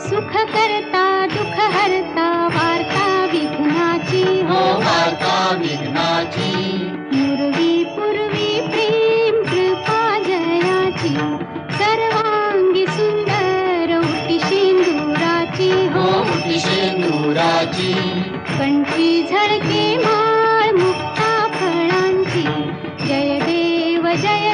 सुख करता दुःख हरता वार्ता विघ्नाची हो वार्ता विघ्नाची पूर्वी पूर्वी प्रेम कृपा जयाची सर्वांगी सुंदर उटी शेंदुराची हो उटी शेंदुराची कंठी झळके माळ मुक्ता फळांची जय देव जय